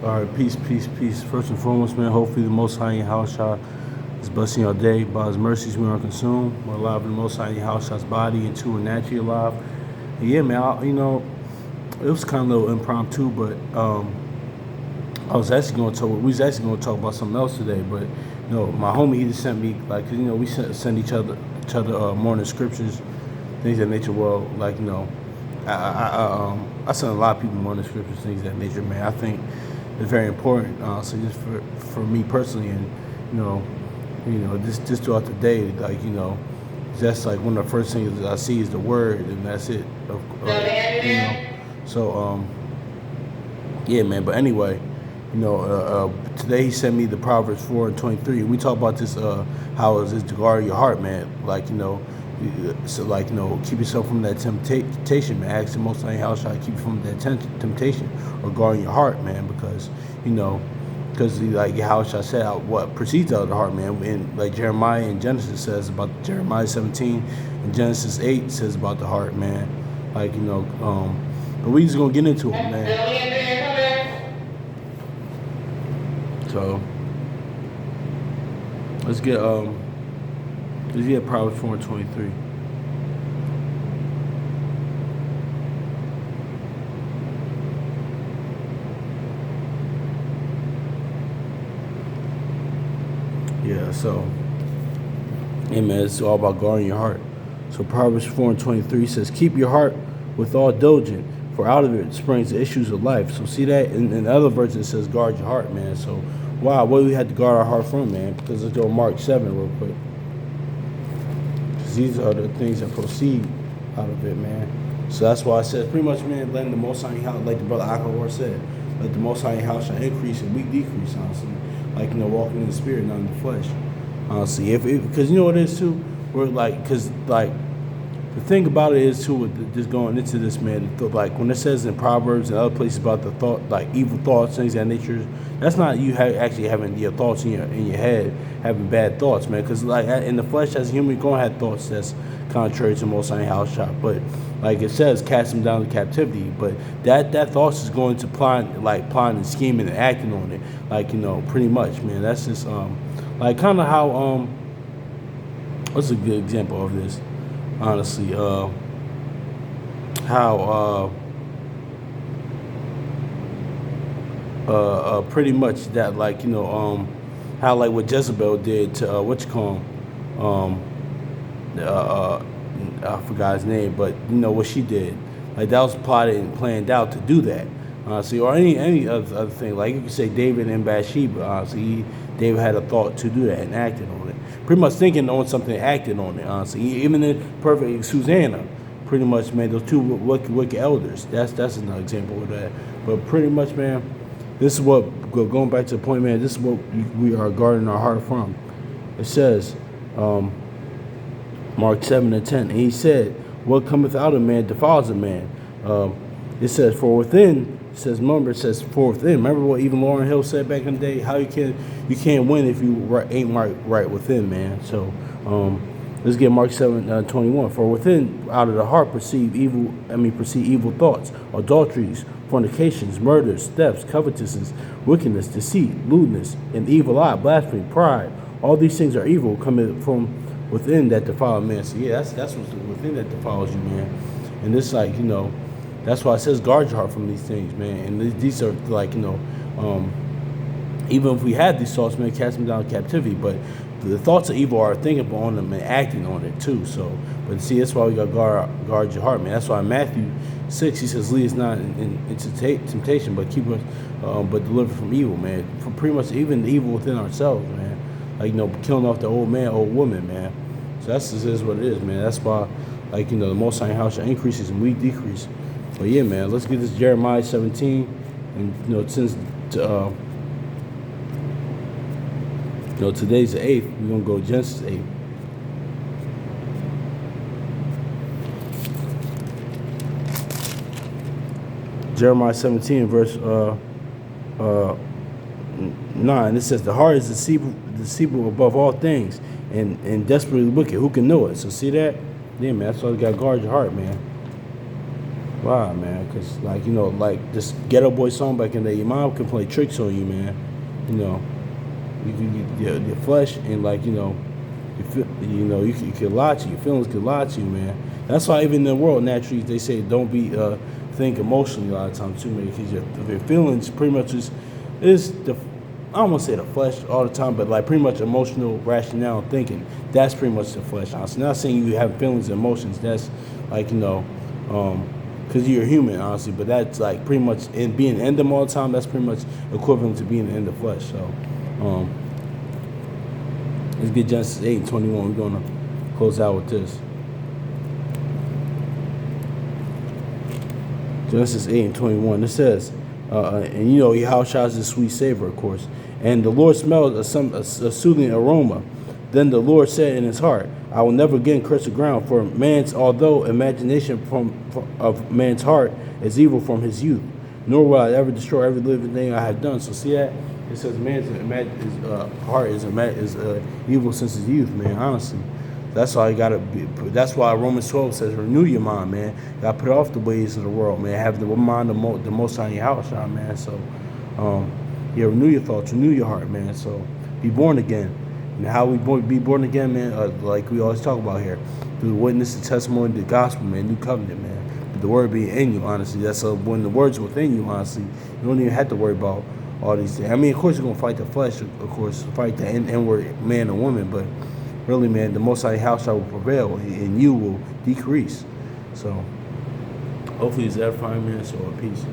All right, peace, peace, peace. First and foremost, man, hopefully the Most High in your house shall is blessing your day. By His mercies, we are consumed. We're alive in the Most High in your house shall's body, and two are naturally alive. And yeah, man, it was kind of a little impromptu, but we was actually going to talk about something else today. But my homie, he just sent me like, we send each other morning scriptures, things of that nature. Well, like I send a lot of people morning scriptures, things of that nature, man. I think it's very important. So just for me personally, and you know, just throughout the day, like that's like one of the first things I see is the word, and that's it. So yeah, man. But anyway, today he sent me the Proverbs 4:23. We talk about this, how is this to guard your heart, man? Like so like keep yourself from that temptation, man. Ask the Most High how shall I keep you from that temptation, or guarding your heart, man, because like how shall I say what proceeds out of the heart, man. And like Jeremiah in Genesis says about Jeremiah 17 and Genesis 8 says about the heart, man. Like but we just gonna get into it, man. So let's get Proverbs 4:23. Yeah, so yeah, man, it's all about guarding your heart. So Proverbs 4:23 says, "Keep your heart with all diligence, for out of it springs the issues of life." So see that in the other version it says, "Guard your heart," man. So wow, what do we have to guard our heart from, man? Because let's go Mark 7 real quick. Because these are the things that proceed out of it, man. So that's why I said pretty much, man, letting the Most High house, like the brother Akawar said, let the Most High house shall increase and we decrease, honestly. Like walking in the spirit, not in the flesh. Honestly, because you know what it is too. We're like, because like the thing about it is too, with just going into this, man. Like when it says in Proverbs and other places about the thought, like evil thoughts, things of that nature. That's not you actually having your thoughts in your head, having bad thoughts, man. Because like in the flesh, as a human, you're gonna have thoughts that's contrary to Most High house shop. But like it says, cast them down to captivity. But that thoughts is going to plotting and scheming and acting on it. Like pretty much, man. That's just like kind of how what's a good example of this? Honestly, how pretty much that how like what Jezebel did to what you call him, I forgot his name, but what she did, like that was plotted and planned out to do that. See, or any other thing, like you could say David and Bathsheba. See, David had a thought to do that and acted on it. Pretty much thinking on something, acting on it. Honestly, even in perfect Susanna, pretty much, man, those two wicked elders. That's another example of that. But pretty much, man, this is what going back to the point, man. This is what we are guarding our heart from. It says, Mark 7:10, and he said, "What cometh out of man defiles a man." It says, "For within." It says, remember, it says, "For within." Remember what even Lauryn Hill said back in the day? How you can't win if you ain't right within, man. So let's get Mark 7:21. "For within, out of the heart, proceed evil thoughts, adulteries, fornications, murders, thefts, covetousness, wickedness, deceit, lewdness, an evil eye, blasphemy, pride. All these things are evil, coming from within that defile man." So yeah, that's what's within that defiles you, man. And it's like that's why it says guard your heart from these things, man. And these are like even if we had these thoughts, man, cast them down in captivity. But the thoughts of evil are thinking on them and acting on it too. So, but see, that's why we got to guard your heart, man. That's why in Matthew 6 he says, "Lead us not into temptation, but keep us, but deliver from evil," man. For pretty much even the evil within ourselves, man. Like killing off the old man, old woman, man. So that's just is what it is, man. That's why, the Most High house increases and we decrease. But yeah, man, let's get this Jeremiah 17, and since today's the 8th, we're gonna go Genesis 8. Jeremiah 17, verse 9. It says, "The heart is deceitful above all things, and desperately wicked. Who can know it?" So see that? Yeah, man. That's why we gotta guard your heart, man. Why, man? Because, like, like this Ghetto Boy song back in the day, your mom can play tricks on you, man. You know, your flesh and, like, you can lie to you. Your feelings can lie to you, man. That's why even in the world, naturally, they say don't be, think emotionally a lot of times too, man, because your feelings pretty much is the, I don't want to say the flesh all the time, but like pretty much emotional rationale thinking. That's pretty much the flesh, honestly. Not saying you have feelings and emotions. That's like, because you're human, honestly. But that's like pretty much in being in them all the time. That's pretty much equivalent to being in the flesh. So, let's get Genesis 8:21. We're gonna close out with this. Genesis 8:21. It says, and Yahushua is a sweet savor, of course. And the Lord smelled a soothing aroma. Then the Lord said in his heart, I will never again curse the ground, for man's, although imagination of man's heart is evil from his youth, nor will I ever destroy every living thing I have done. So see that? It says man's heart is evil since his youth, man, honestly. That's why you gotta be. That's why Romans 12 says, "Renew your mind, man. You gotta put off the ways of the world, man. Have the mind the most on your house, man. So, yeah, renew your thoughts, renew your heart, man. So, be born again. And how we be born again, man? Like we always talk about here, through the witness, the testimony, the gospel, man. New covenant, man. But the word being in you, honestly. That's when the word's within you, honestly. You don't even have to worry about all these things. I mean, of course, you're gonna fight the flesh, of course, fight the inward man or woman, but really, man, the Most High house will prevail, and you will decrease. So, hopefully, it's edifying, man. So, peace.